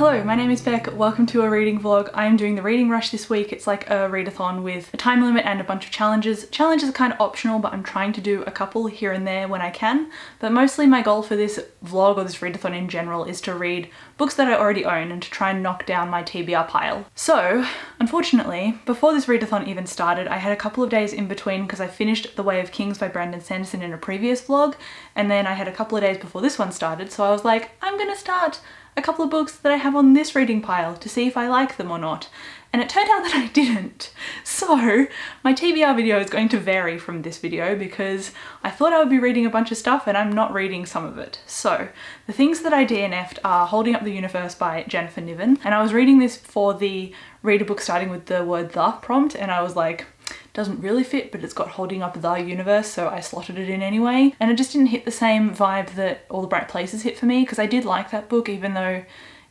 Hello, my name is Beck. Welcome to a reading vlog. I am doing the reading rush this week. It's like a readathon with a time limit and a bunch of challenges. Challenges are kind of optional, but I'm trying to do a couple here and there when I can. But mostly my goal for this vlog or this readathon in general is to read books that I already own and to try and knock down my TBR pile. So, unfortunately, before this readathon even started, I had a couple of days in between because I finished The Way of Kings by Brandon Sanderson in a previous vlog, and then I had a couple of days before this one started, so I was like, I'm gonna start a couple of books that I have on this reading pile to see if I like them or not. And it turned out that I didn't. So my TBR video is going to vary from this video because I thought I would be reading a bunch of stuff and I'm not reading some of it. So the things that I DNF'd are Holding Up the Universe by Jennifer Niven. And I was reading this for the read a book starting with the word the prompt, and I was like, doesn't really fit, but it's got Holding Up the Universe, so I slotted it in anyway. And it just didn't hit the same vibe that All the Bright Places hit for me, because I did like that book, even though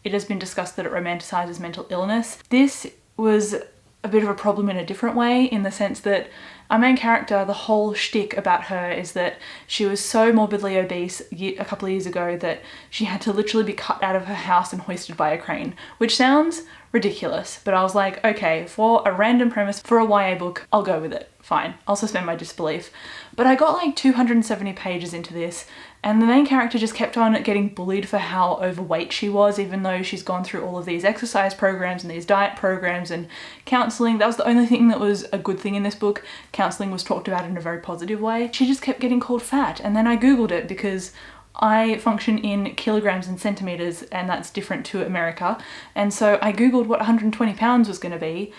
it has been discussed that it romanticizes mental illness. This was a bit of a problem in a different way, in the sense that our main character, the whole shtick about her is that she was so morbidly obese a couple of years ago that she had to literally be cut out of her house and hoisted by a crane, which sounds ridiculous, but I was like, okay, for a random premise for a YA book, I'll go with it. Fine, I'll suspend my disbelief. But I got like 270 pages into this, and the main character just kept on getting bullied for how overweight she was, even though she's gone through all of these exercise programs and these diet programs and counselling. That was the only thing that was a good thing in this book. Counselling was talked about in a very positive way. She just kept getting called fat, and then I googled it because I function in kilograms and centimeters, and that's different to America. And so I googled what 120 pounds was going to be,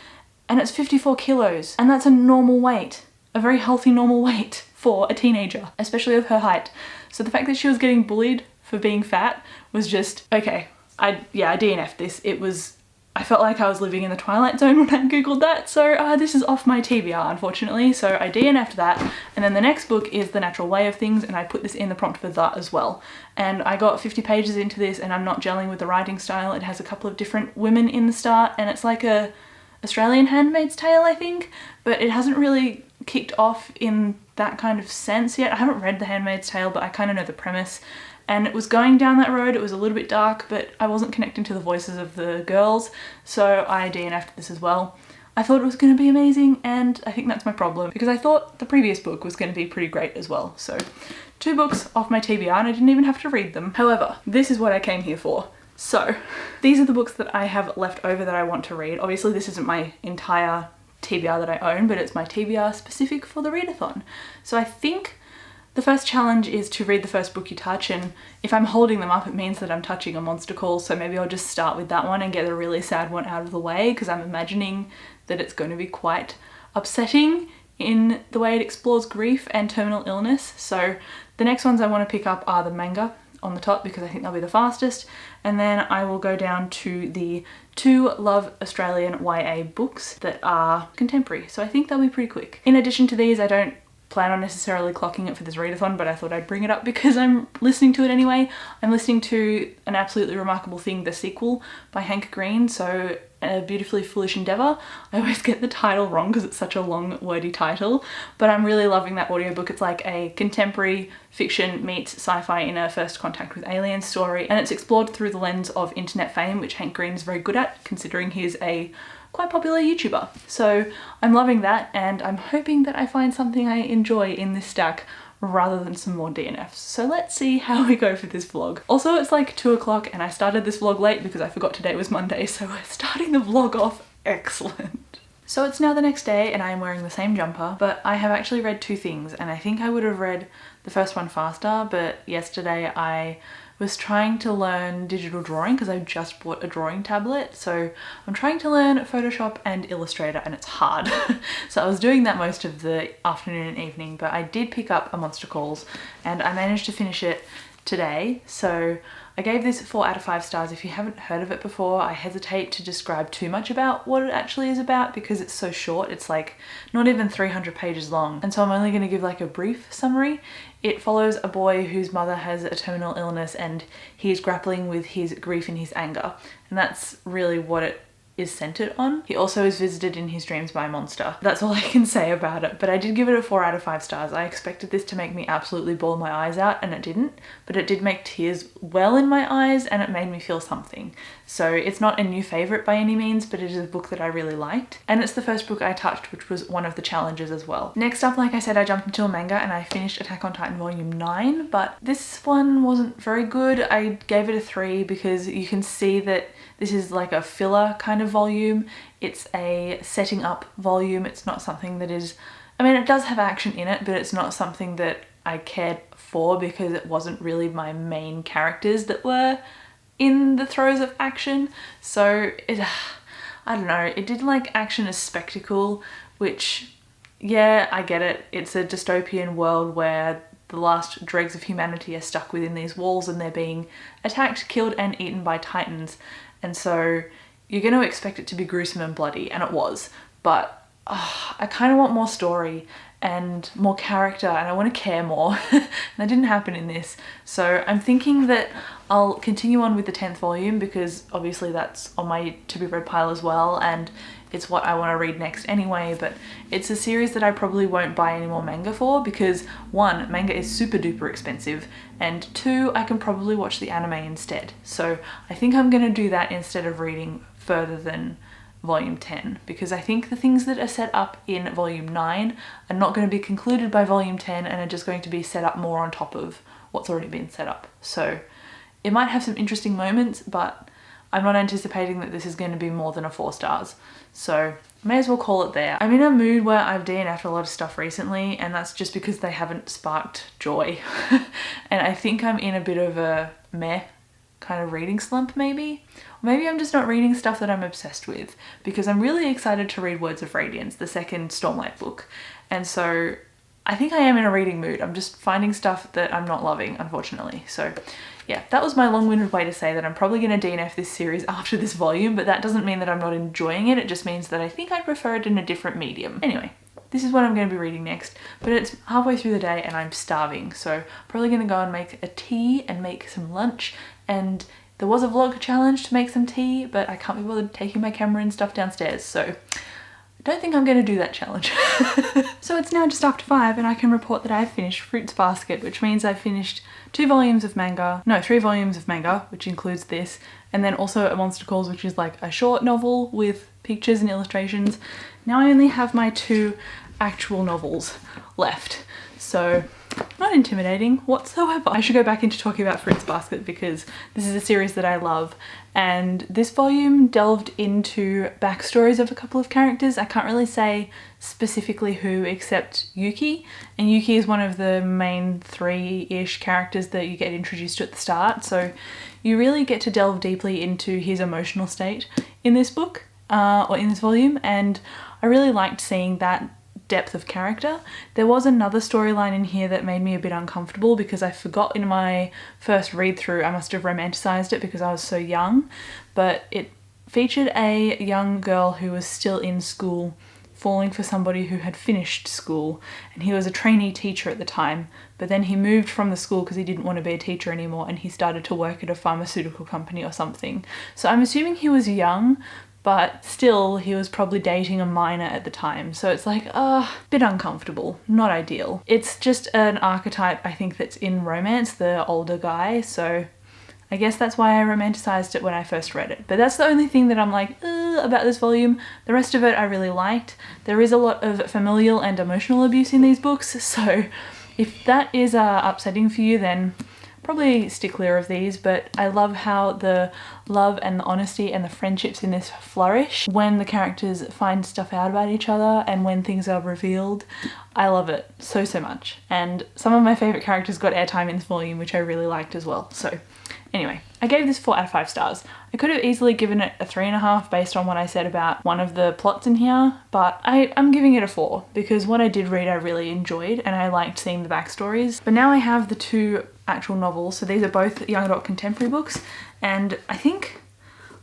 and it's 54 kilos. And that's a normal weight, a very healthy normal weight for a teenager, especially of her height. So the fact that she was getting bullied for being fat was just, okay, I DNF'd this. I felt like I was living in the Twilight Zone when I googled that, so this is off my TBR, unfortunately, so I DNF'd that. And then the next book is The Natural Way of Things, and I put this in the prompt for that as well. And I got 50 pages into this and I'm not gelling with the writing style. It has a couple of different women in the start, and it's like a Australian Handmaid's Tale, I think, but it hasn't really kicked off in that kind of sense yet. I haven't read The Handmaid's Tale, but I kind of know the premise. And it was going down that road. It was a little bit dark, but I wasn't connecting to the voices of the girls, so I DNF'd this as well. I thought it was going to be amazing, and I think that's my problem, because I thought the previous book was going to be pretty great as well. So 2 books off my TBR, and I didn't even have to read them. However, this is what I came here for. So these are the books that I have left over that I want to read. Obviously this isn't my entire TBR that I own, but it's my TBR specific for the readathon. So I think the first challenge is to read the first book you touch, and if I'm holding them up it means that I'm touching a monster call, so maybe I'll just start with that one and get a really sad one out of the way, because I'm imagining that it's going to be quite upsetting in the way it explores grief and terminal illness. So the next ones I want to pick up are the manga on the top, because I think they'll be the fastest, and then I will go down to the 2 Love Australian YA books that are contemporary, so I think they'll be pretty quick. In addition to these, I don't plan on necessarily clocking it for this readathon, but I thought I'd bring it up because I'm listening to it anyway. I'm listening to An Absolutely Remarkable Thing, the sequel by Hank Green, so A Beautifully Foolish Endeavour. I always get the title wrong because it's such a long wordy title, but I'm really loving that audiobook. It's like a contemporary fiction meets sci-fi in a first contact with aliens story, and it's explored through the lens of internet fame, which Hank Green is very good at, considering he's a quite popular YouTuber. So I'm loving that, and I'm hoping that I find something I enjoy in this stack rather than some more DNFs. So let's see how we go for this vlog. Also, it's like 2 o'clock and I started this vlog late because I forgot today was Monday, so we're starting the vlog off excellent. So it's now the next day and I am wearing the same jumper, but I have actually read 2 things, and I think I would have read the first one faster, but yesterday I was trying to learn digital drawing because I just bought a drawing tablet, so I'm trying to learn Photoshop and Illustrator, and it's hard. So I was doing that most of the afternoon and evening, but I did pick up A Monster Calls and I managed to finish it today. So I gave this 4 out of 5 stars. If you haven't heard of it before, I hesitate to describe too much about what it actually is about because it's so short. It's like not even 300 pages long, and so I'm only going to give like a brief summary. It follows a boy whose mother has a terminal illness and he's grappling with his grief and his anger, and that's really what it is centered on. He also is visited in his dreams by a monster. That's all I can say about it, but I did give it a 4 out of 5 stars. I expected this to make me absolutely bawl my eyes out, and it didn't, but it did make tears well in my eyes, and it made me feel something. So it's not a new favorite by any means, but it is a book that I really liked, and it's the first book I touched, which was one of the challenges as well. Next up, like I said, I jumped into a manga and I finished Attack on Titan volume 9, but this one wasn't very good. I gave it a 3 because you can see that this is like a filler kind of volume. It's a setting up volume. It's not something that is, I mean, it does have action in it, but it's not something that I cared for because it wasn't really my main characters that were in the throes of action. So I don't know, it didn't like action as spectacle, which, yeah, I get it. It's a dystopian world where the last dregs of humanity are stuck within these walls and they're being attacked, killed, and eaten by titans. And so you're going to expect it to be gruesome and bloody, and it was. But I kind of want more story and more character, and I want to care more. And that didn't happen in this. So I'm thinking that I'll continue on with the 10th volume because obviously that's on my to-be-read pile as well, and it's what I want to read next anyway, but it's a series that I probably won't buy any more manga for because 1, manga is super duper expensive, and 2, I can probably watch the anime instead. So I think I'm going to do that instead of reading further than volume 10, because I think the things that are set up in volume 9 are not going to be concluded by volume 10 and are just going to be set up more on top of what's already been set up. So it might have some interesting moments, but I'm not anticipating that this is going to be more than a 4 stars. So may as well call it there. I'm in a mood where I've DNF'd a lot of stuff recently, and that's just because they haven't sparked joy. And I think I'm in a bit of a meh kind of reading slump maybe. Or maybe I'm just not reading stuff that I'm obsessed with, because I'm really excited to read Words of Radiance, the second Stormlight book. And so I think I am in a reading mood. I'm just finding stuff that I'm not loving, unfortunately. So yeah, that was my long-winded way to say that I'm probably going to DNF this series after this volume, but that doesn't mean that I'm not enjoying it. It just means that I think I'd prefer it in a different medium. Anyway, this is what I'm going to be reading next, but it's halfway through the day and I'm starving, so probably going to go and make a tea and make some lunch. And there was a vlog challenge to make some tea, but I can't be bothered taking my camera and stuff downstairs, so I don't think I'm going to do that challenge. So it's now just after 5 and I can report that I've finished Fruits Basket, which means I've finished 3 volumes of manga, which includes this, and then also a Monster Calls, which is like a short novel with pictures and illustrations. Now I only have my 2 actual novels left, so not intimidating whatsoever. I should go back into talking about Fruits Basket because this is a series that I love, and this volume delved into backstories of a couple of characters. I can't really say specifically who except Yuki, and Yuki is one of the main 3-ish characters that you get introduced to at the start, so you really get to delve deeply into his emotional state in this book, or in this volume, and I really liked seeing that depth of character. There was another storyline in here that made me a bit uncomfortable because I forgot in my first read through. I must have romanticized it because I was so young, but it featured a young girl who was still in school falling for somebody who had finished school, and he was a trainee teacher at the time, but then he moved from the school because he didn't want to be a teacher anymore and he started to work at a pharmaceutical company or something. So I'm assuming he was young, but still he was probably dating a minor at the time. So it's like, bit uncomfortable, not ideal. It's just an archetype I think that's in romance, the older guy, so I guess that's why I romanticized it when I first read it. But that's the only thing that I'm like, about this volume. The rest of it I really liked. There is a lot of familial and emotional abuse in these books, so if that is upsetting for you, then probably stick clear of these, but I love how the love and the honesty and the friendships in this flourish when the characters find stuff out about each other and when things are revealed. I love it so much, and some of my favourite characters got airtime in this volume, which I really liked as well. So anyway, I gave this 4 out of 5 stars. I could have easily given it a 3.5 based on what I said about one of the plots in here, but I'm giving it a 4 because what I did read I really enjoyed and I liked seeing the backstories. But now I have the 2 actual novels, so these are both young adult contemporary books, and I think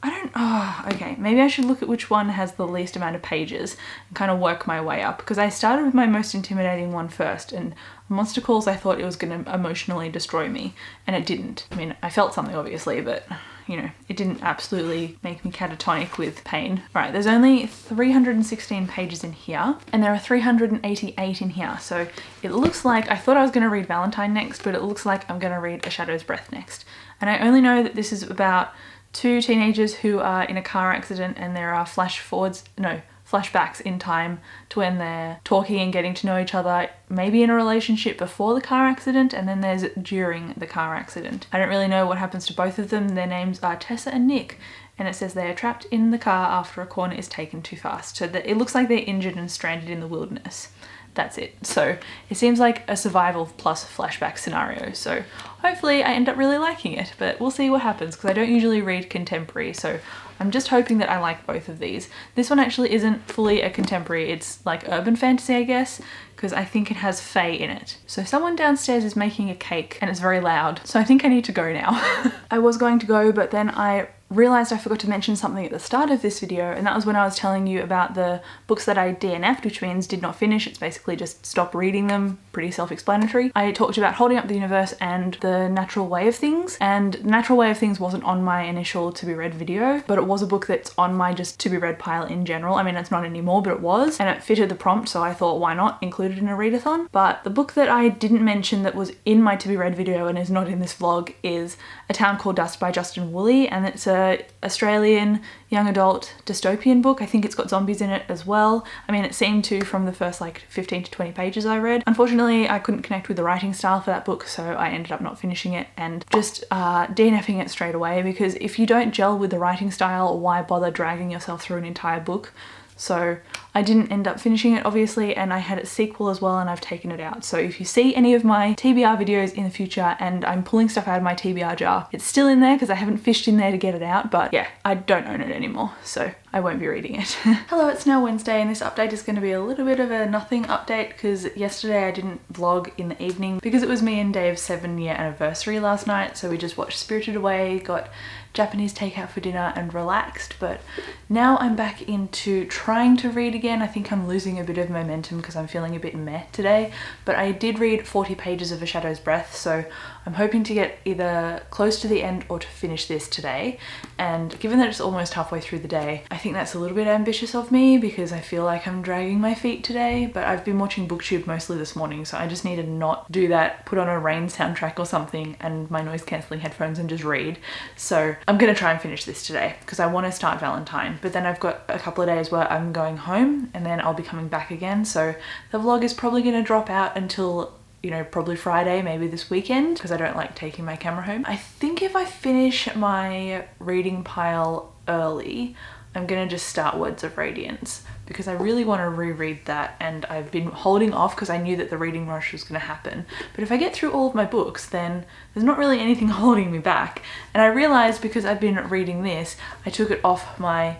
Okay, maybe I should look at which one has the least amount of pages and kind of work my way up, because I started with my most intimidating one first, and Monster Calls, I thought it was going to emotionally destroy me, and it didn't. I mean, I felt something obviously, but you know, it didn't absolutely make me catatonic with pain. Right, there's only 316 pages in here, and there are 388 in here, so it looks like, I thought I was going to read Valentine next, but it looks like I'm going to read A Shadow's Breath next. And I only know that this is about two teenagers who are in a car accident, and there are flashbacks in time to when they're talking and getting to know each other, maybe in a relationship before the car accident, and then there's during the car accident. I don't really know what happens to both of them. Their names are Tessa and Nick, and it says they are trapped in the car after a corner is taken too fast. So that it looks like they're injured and stranded in the wilderness. That's it. So it seems like a survival plus flashback scenario. So hopefully I end up really liking it, but we'll see what happens, because I don't usually read contemporary. So I'm just hoping that I like both of these. This one actually isn't fully a contemporary. It's like urban fantasy, I guess, because I think it has fae in it. So someone downstairs is making a cake and it's very loud. So I think I need to go now. I was going to go, but then I realized I forgot to mention something at the start of this video, and that was when I was telling you about the books that I DNF'd, which means did not finish. It's basically just stop reading them, pretty self-explanatory. I talked about Holding Up the Universe and The Natural Way of Things, and The Natural Way of Things wasn't on my initial to be read video, but it was a book that's on my just to be read pile in general. I mean, it's not anymore, but it was, and it fitted the prompt, so I thought why not include it in a readathon. But the book that I didn't mention that was in my to be read video and is not in this vlog is A Town Called Dust by Justin Woolley, and it's a Australian young adult dystopian book. I think it's got zombies in it as well. I mean, it seemed to from the first like 15 to 20 pages I read. Unfortunately, I couldn't connect with the writing style for that book, so I ended up not finishing it and just DNFing it straight away, because if you don't gel with the writing style, why bother dragging yourself through an entire book? So I didn't end up finishing it, obviously, and I had its sequel as well, and I've taken it out. So if you see any of my TBR videos in the future and I'm pulling stuff out of my TBR jar, it's still in there because I haven't fished in there to get it out, but yeah, I don't own it anymore, so I won't be reading it. Hello, it's now Wednesday, and this update is going to be a little bit of a nothing update, because yesterday I didn't vlog in the evening because it was me and Dave's 7-year anniversary last night, so we just watched Spirited Away, got Japanese takeout for dinner and relaxed. But now I'm back into trying to read again. I think I'm losing a bit of momentum because I'm feeling a bit meh today, but I did read 40 pages of A Shadow's Breath, so I'm hoping to get either close to the end or to finish this today. And given that it's almost halfway through the day, I think that's a little bit ambitious of me because I feel like I'm dragging my feet today, but I've been watching BookTube mostly this morning, so I just need to not do that, put on a rain soundtrack or something and my noise cancelling headphones and just read. So I'm gonna try and finish this today because I want to start Valentine, but then I've got a couple of days where I'm going home and then I'll be coming back again, so the vlog is probably going to drop out until, you know, probably Friday, maybe this weekend, because I don't like taking my camera home. I think if I finish my reading pile early, I'm gonna just start Words of Radiance because I really want to reread that, and I've been holding off because I knew that the reading rush was going to happen. But if I get through all of my books, then there's not really anything holding me back. And I realized because I've been reading this, I took it off my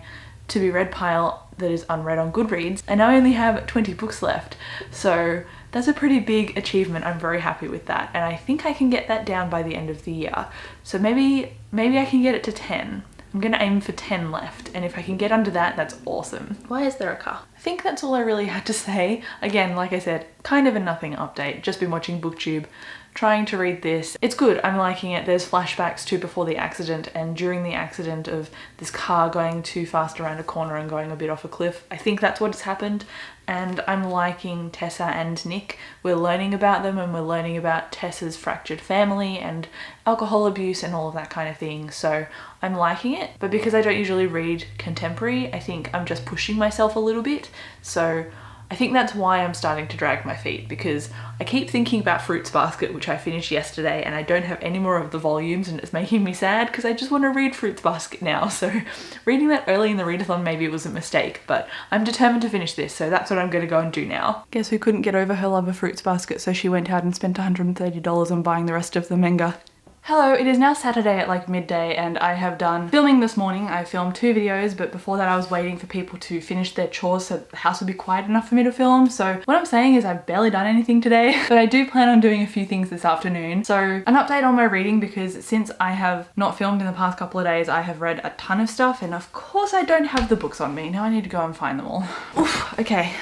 to be read pile that is unread on Goodreads, and now I only have 20 books left. So that's a pretty big achievement. I'm very happy with that, and I think I can get that down by the end of the year. So maybe I can get it to 10. I'm gonna aim for 10 left, and if I can get under that, that's awesome. Why is there a car? I think that's all I really had to say. Again, like I said, kind of a nothing update. Just been watching BookTube, trying to read this. It's good, I'm liking it. There's flashbacks to before the accident and during the accident of this car going too fast around a corner and going a bit off a cliff. I think that's what's happened, and I'm liking Tessa and Nick. We're learning about them, and we're learning about Tessa's fractured family and alcohol abuse and all of that kind of thing, so I'm liking it. But because I don't usually read contemporary, I think I'm just pushing myself a little bit, so I think that's why I'm starting to drag my feet, because I keep thinking about Fruits Basket, which I finished yesterday, and I don't have any more of the volumes, and it's making me sad because I just want to read Fruits Basket now. So reading that early in the readathon, maybe it was a mistake, but I'm determined to finish this, so that's what I'm going to go and do now. Guess who couldn't get over her love of Fruits Basket, so she went out and spent $130 on buying the rest of the manga. Hello, it is now Saturday at like midday and I have done filming this morning. I filmed 2 videos, but before that I was waiting for people to finish their chores so the house would be quiet enough for me to film. So what I'm saying is I've barely done anything today, but I do plan on doing a few things this afternoon. So an update on my reading, because since I have not filmed in the past couple of days, I have read a ton of stuff, and of course I don't have the books on me. Now I need to go and find them all. Oof, okay.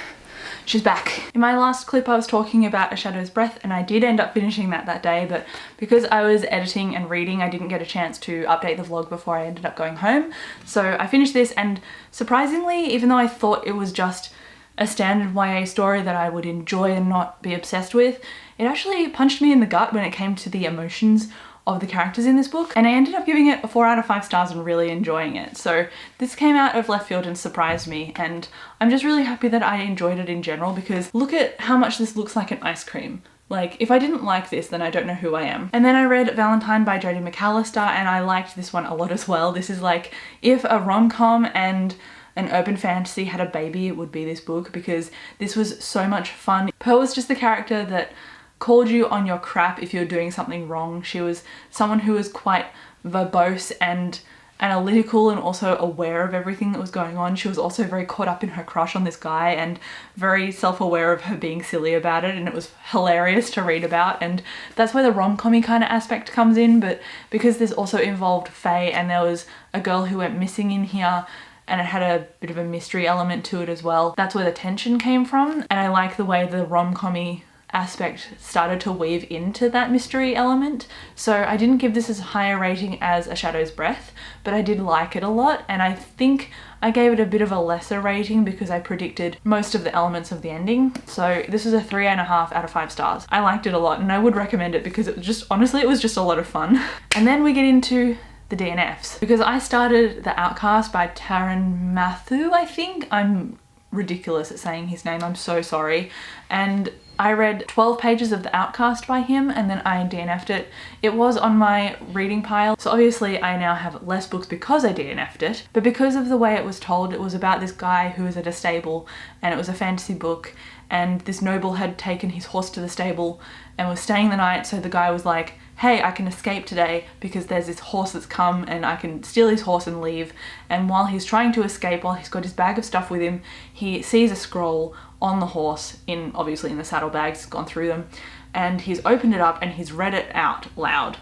She's back. In my last clip I was talking about A Shadow's Breath, and I did end up finishing that day, but because I was editing and reading I didn't get a chance to update the vlog before I ended up going home. So I finished this, and surprisingly, even though I thought it was just a standard YA story that I would enjoy and not be obsessed with, it actually punched me in the gut when it came to the emotions of the characters in this book, and I ended up giving it a 4 out of 5 stars and really enjoying it. So this came out of left field and surprised me, and I'm just really happy that I enjoyed it in general, because look at how much this looks like an ice cream. Like, if I didn't like this, then I don't know who I am. And then I read Valentine by Jodie McAllister, and I liked this one a lot as well. This is like, if a rom-com and an urban fantasy had a baby, it would be this book, because this was so much fun. Pearl was just the character that called you on your crap if you're doing something wrong. She was someone who was quite verbose and analytical and also aware of everything that was going on. She was also very caught up in her crush on this guy and very self-aware of her being silly about it, and it was hilarious to read about, and that's where the rom-com-y kind of aspect comes in. But because this also involved Faye and there was a girl who went missing in here, and it had a bit of a mystery element to it as well, that's where the tension came from. And I like the way the rom-com-y aspect started to weave into that mystery element. So I didn't give this as high a rating as A Shadow's Breath, but I did like it a lot, and I think I gave it a bit of a lesser rating because I predicted most of the elements of the ending. So this is a 3.5 out of 5 stars. I liked it a lot, and I would recommend it because it was just, honestly, it was just a lot of fun. And then we get into the DNFs, because I started The Outcast by Taran Matthew, I think. I'm ridiculous at saying his name, I'm so sorry. And I read 12 pages of The Outcast by him, and then I DNF'd it. It was on my reading pile, so obviously I now have less books because I DNF'd it, but because of the way it was told, it was about this guy who was at a stable, and it was a fantasy book, and this noble had taken his horse to the stable and was staying the night, so the guy was like, hey, I can escape today because there's this horse that's come and I can steal his horse and leave. And while he's trying to escape, while he's got his bag of stuff with him, he sees a scroll on the horse, obviously in the saddlebags, gone through them, and he's opened it up and he's read it out loud,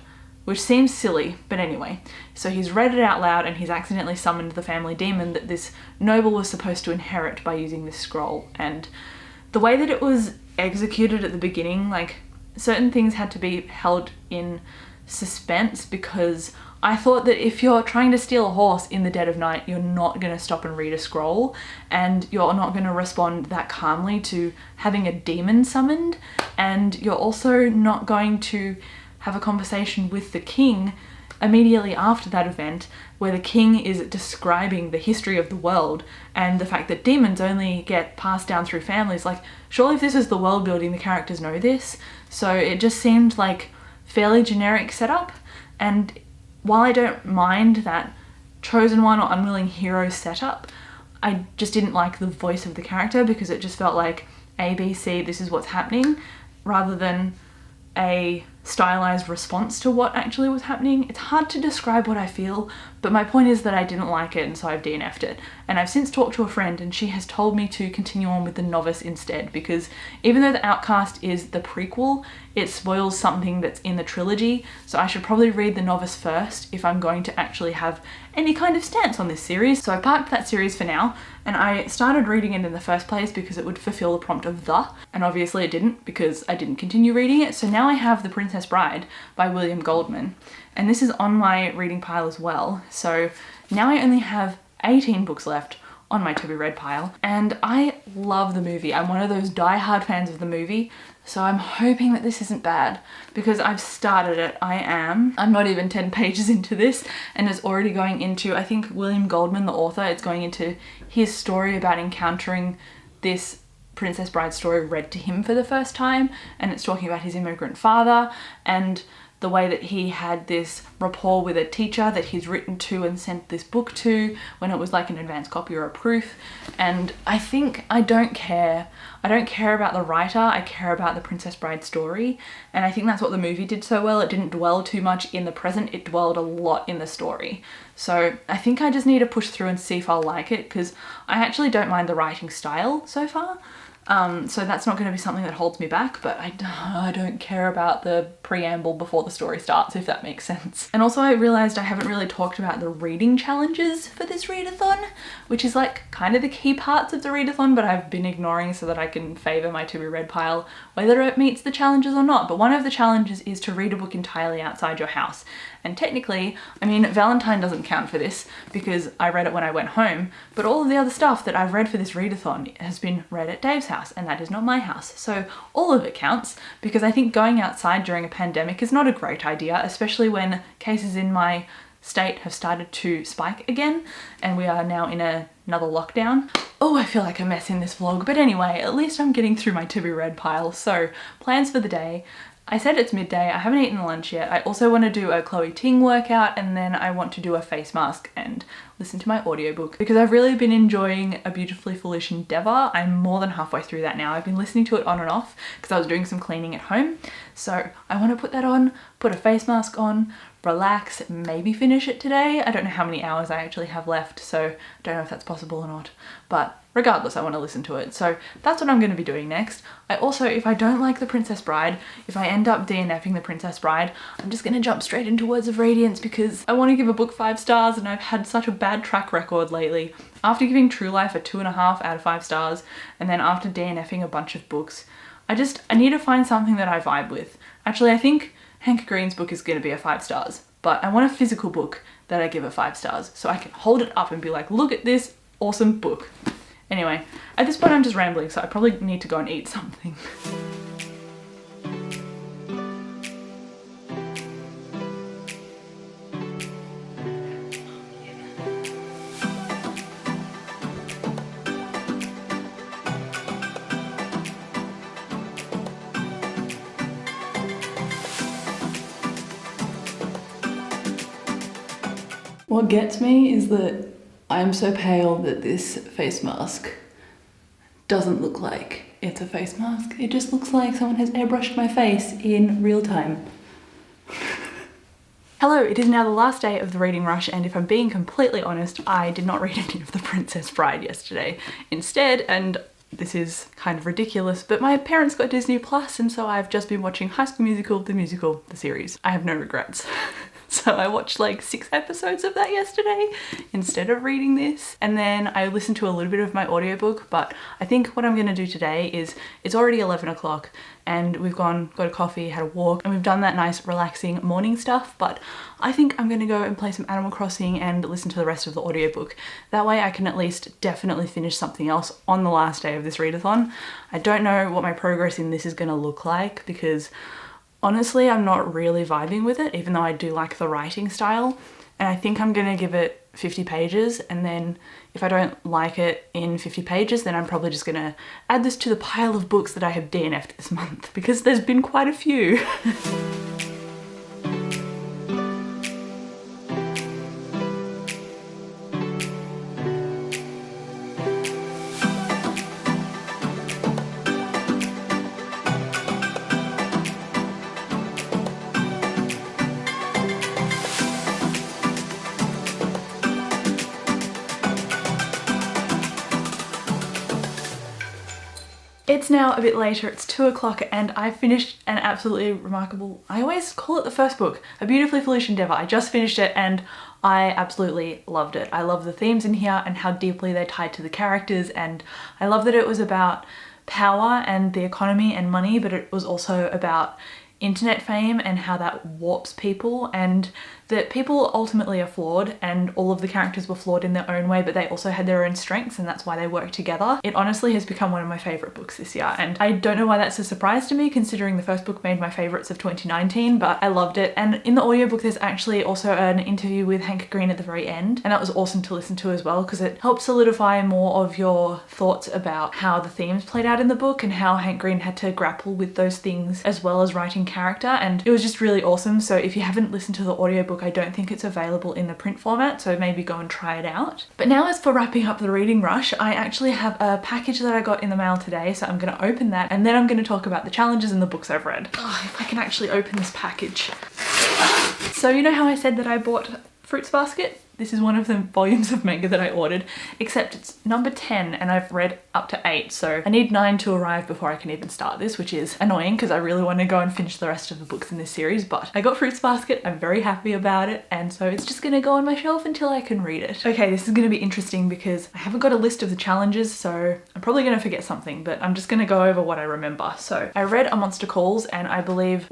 which seems silly, but anyway. So he's read it out loud and he's accidentally summoned the family demon that this noble was supposed to inherit by using this scroll. And the way that it was executed at the beginning, like, certain things had to be held in suspense, because I thought that if you're trying to steal a horse in the dead of night, you're not going to stop and read a scroll, and you're not going to respond that calmly to having a demon summoned, and you're also not going to have a conversation with the king immediately after that event, where the king is describing the history of the world and the fact that demons only get passed down through families. Like, surely if this is the world building, the characters know this. So it just seemed like fairly generic setup, and while I don't mind that chosen one or unwilling hero setup, I just didn't like the voice of the character, because it just felt like ABC, this is what's happening, rather than a stylized response to what actually was happening. It's hard to describe what I feel, but my point is that I didn't like it, and so I've DNF'd it. And I've since talked to a friend, and she has told me to continue on with The Novice instead, because even though The Outcast is the prequel, it spoils something that's in the trilogy, so I should probably read The Novice first if I'm going to actually have any kind of stance on this series. So I parked that series for now, and I started reading it in the first place because it would fulfill the prompt of the, and obviously it didn't, because I didn't continue reading it. So now I have The Princess Bride by William Goldman, and this is on my reading pile as well. So now I only have 18 books left on my to be read pile, and I love the movie. I'm one of those die-hard fans of the movie, so I'm hoping that this isn't bad, because I've started it. I'm not even 10 pages into this, and it's already going into, I think William Goldman, the author, it's going into his story about encountering this Princess Bride story read to him for the first time, and it's talking about his immigrant father, and the way that he had this rapport with a teacher that he's written to and sent this book to when it was like an advanced copy or a proof. And I think I don't care about the writer, I care about the Princess Bride story. And I think that's what the movie did so well. It didn't dwell too much in the present, it dwelled a lot in the story. So I think I just need to push through and see if I'll like it, because I actually don't mind the writing style so far. So that's not going to be something that holds me back, but I don't care about the preamble before the story starts, if that makes sense. And also I realized I haven't really talked about the reading challenges for this readathon, which is like kind of the key parts of the readathon, but I've been ignoring so that I can favour my to be read pile, whether it meets the challenges or not. But one of the challenges is to read a book entirely outside your house. And technically, I mean, Valentine doesn't count for this because I read it when I went home, but all of the other stuff that I've read for this readathon has been read at Dave's house, and that is not my house. So all of it counts, because I think going outside during a pandemic is not a great idea, especially when cases in my state have started to spike again, and we are now in another lockdown. Oh, I feel like a mess in this vlog, but anyway, at least I'm getting through my to be read pile. So plans for the day. I said it's midday, I haven't eaten lunch yet. I also want to do a Chloe Ting workout, and then I want to do a face mask and listen to my audiobook, because I've really been enjoying A Beautifully Foolish Endeavour. I'm more than halfway through that now. I've been listening to it on and off because I was doing some cleaning at home. So I want to put that on, put a face mask on, relax, maybe finish it today. I don't know how many hours I actually have left, so I don't know if that's possible or not. But regardless, I want to listen to it. So that's what I'm going to be doing next. I also, if I don't like The Princess Bride, if I end up DNFing The Princess Bride, I'm just going to jump straight into Words of Radiance, because I want to give a book 5 stars, and I've had such a bad track record lately. After giving True Life a 2.5 out of 5 stars, and then after DNFing a bunch of books, I need to find something that I vibe with. Actually, I think Hank Green's book is going to be a 5 stars, but I want a physical book that I give a 5 stars, so I can hold it up and be like, look at this awesome book. Anyway, at this point I'm just rambling, so I probably need to go and eat something. What gets me is that I'm so pale that this face mask doesn't look like it's a face mask. It just looks like someone has airbrushed my face in real time. Hello, it is now the last day of the reading rush, and if I'm being completely honest, I did not read any of The Princess Bride yesterday. Instead, and this is kind of ridiculous, but my parents got Disney Plus, and so I've just been watching High School Musical, the series. I have no regrets. So I watched like 6 episodes of that yesterday instead of reading this. And then I listened to a little bit of my audiobook, but I think what I'm gonna do today is, it's already 11 o'clock and we've got a coffee, had a walk, and we've done that nice relaxing morning stuff, but I think I'm gonna go and play some Animal Crossing and listen to the rest of the audiobook. That way I can at least definitely finish something else on the last day of this readathon. I don't know what my progress in this is gonna look like, because honestly, I'm not really vibing with it, even though I do like the writing style. And I think I'm gonna give it 50 pages, and then if I don't like it in 50 pages, then I'm probably just gonna add this to the pile of books that I have DNF'd this month, because there's been quite a few. It's now a bit later, it's 2 o'clock, and I finished an absolutely remarkable, I always call it the first book, A Beautifully Foolish Endeavour. I just finished it and I absolutely loved it. I love the themes in here and how deeply they tied to the characters, and I love that it was about power and the economy and money, but it was also about internet fame and how that warps people, and that people ultimately are flawed, and all of the characters were flawed in their own way, but they also had their own strengths, and that's why they work together. It honestly has become one of my favourite books this year, and I don't know why that's a surprise to me, considering the first book made my favourites of 2019, but I loved it. And in the audiobook there's actually also an interview with Hank Green at the very end, and that was awesome to listen to as well, because it helps solidify more of your thoughts about how the themes played out in the book and how Hank Green had to grapple with those things, as well as writing character, and it was just really awesome. So if you haven't listened to the audiobook, I don't think it's available in the print format, so maybe go and try it out. But now, as for wrapping up the reading rush, I actually have a package that I got in the mail today, so I'm going to open that and then I'm going to talk about the challenges and the books I've read. Oh, if I can actually open this package. So you know how I said that I bought Fruits Basket? This is one of the volumes of manga that I ordered, except it's number 10 and I've read up to 8, so I need 9 to arrive before I can even start this, which is annoying because I really want to go and finish the rest of the books in this series, but I got Fruits Basket, I'm very happy about it, and so it's just gonna go on my shelf until I can read it. Okay, this is gonna be interesting because I haven't got a list of the challenges, so I'm probably gonna forget something, but I'm just gonna go over what I remember. So I read A Monster Calls, and I believe,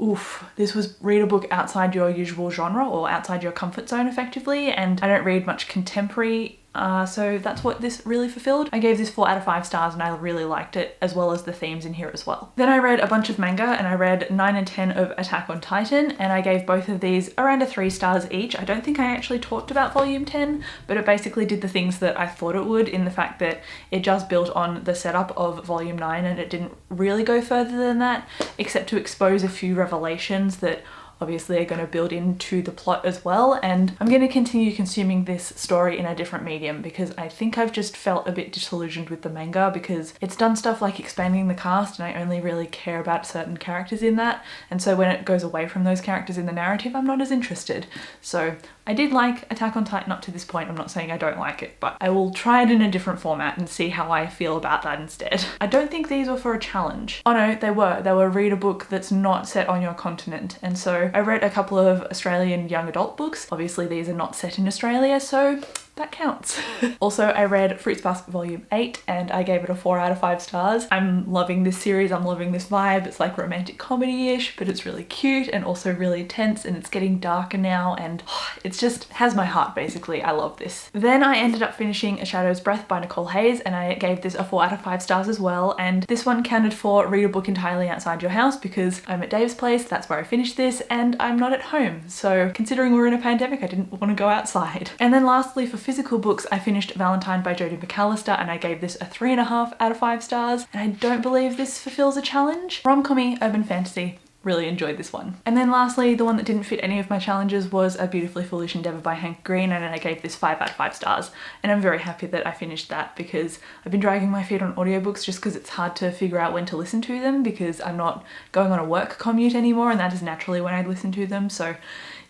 this was read a book outside your usual genre or outside your comfort zone effectively, and I don't read much contemporary, so that's what this really fulfilled. I gave this 4 out of 5 stars and I really liked it, as well as the themes in here as well. Then I read a bunch of manga, and I read 9 and 10 of Attack on Titan, and I gave both of these around 3 stars each. I don't think I actually talked about volume 10, but it basically did the things that I thought it would, in the fact that it just built on the setup of volume 9 and it didn't really go further than that, except to expose a few revelations that obviously are going to build into the plot as well. And I'm going to continue consuming this story in a different medium because I think I've just felt a bit disillusioned with the manga because it's done stuff like expanding the cast, and I only really care about certain characters in that, and so when it goes away from those characters in the narrative, I'm not as interested. So I did like Attack on Titan up to this point. I'm not saying I don't like it, but I will try it in a different format and see how I feel about that instead. I don't think these were for a challenge. Oh no, they were. They were read a book that's not set on your continent, and so I read a couple of Australian young adult books. Obviously these are not set in Australia, so that counts. Also, I read Fruits Basket Volume 8 and I gave it a 4 out of 5 stars. I'm loving this series, I'm loving this vibe. It's like romantic comedy-ish, but it's really cute and also really tense, and it's getting darker now, and it's just has my heart basically. I love this. Then I ended up finishing A Shadow's Breath by Nicole Hayes, and I gave this a 4 out of 5 stars as well, and this one counted for read a book entirely outside your house because I'm at Dave's place, that's where I finished this, and I'm not at home. So considering we're in a pandemic, I didn't want to go outside. And then lastly, for physical books, I finished Valentine by Jodie McAllister, and I gave this a 3.5 out of 5 stars, and I don't believe this fulfills a challenge. Rom-commy, urban fantasy. Really enjoyed this one. And then lastly, the one that didn't fit any of my challenges was A Beautifully Foolish Endeavour by Hank Green, and I gave this 5 out of 5 stars. And I'm very happy that I finished that because I've been dragging my feet on audiobooks just because it's hard to figure out when to listen to them because I'm not going on a work commute anymore, and that is naturally when I'd listen to them. So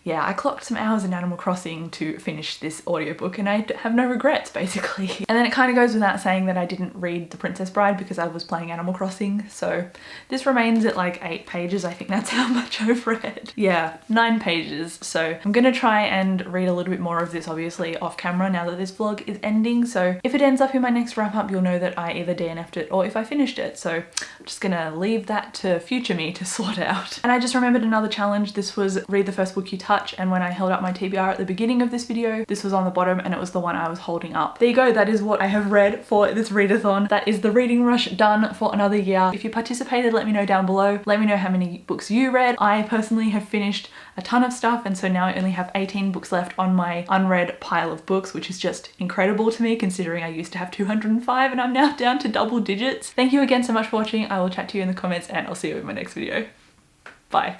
yeah, I clocked some hours in Animal Crossing to finish this audiobook, and I have no regrets basically. And then it kind of goes without saying that I didn't read The Princess Bride because I was playing Animal Crossing, so this remains at like 8 pages. I think that's how much I've read. Yeah, 9 pages. So I'm gonna try and read a little bit more of this obviously off camera now that this vlog is ending, so if it ends up in my next wrap up, you'll know that I either DNF'd it or if I finished it. So I'm just gonna leave that to future me to sort out. And I just remembered another challenge. This was read the first book you touch, and when I held up my TBR at the beginning of this video, this was on the bottom and it was the one I was holding up. There you go, that is what I have read for this readathon. That is the reading rush done for another year. If you participated, let me know down below. Let me know how many books you read. I personally have finished a ton of stuff, and so now I only have 18 books left on my unread pile of books, which is just incredible to me considering I used to have 205 and I'm now down to double digits. Thank you again so much for watching. I will chat to you in the comments, and I'll see you in my next video. Bye.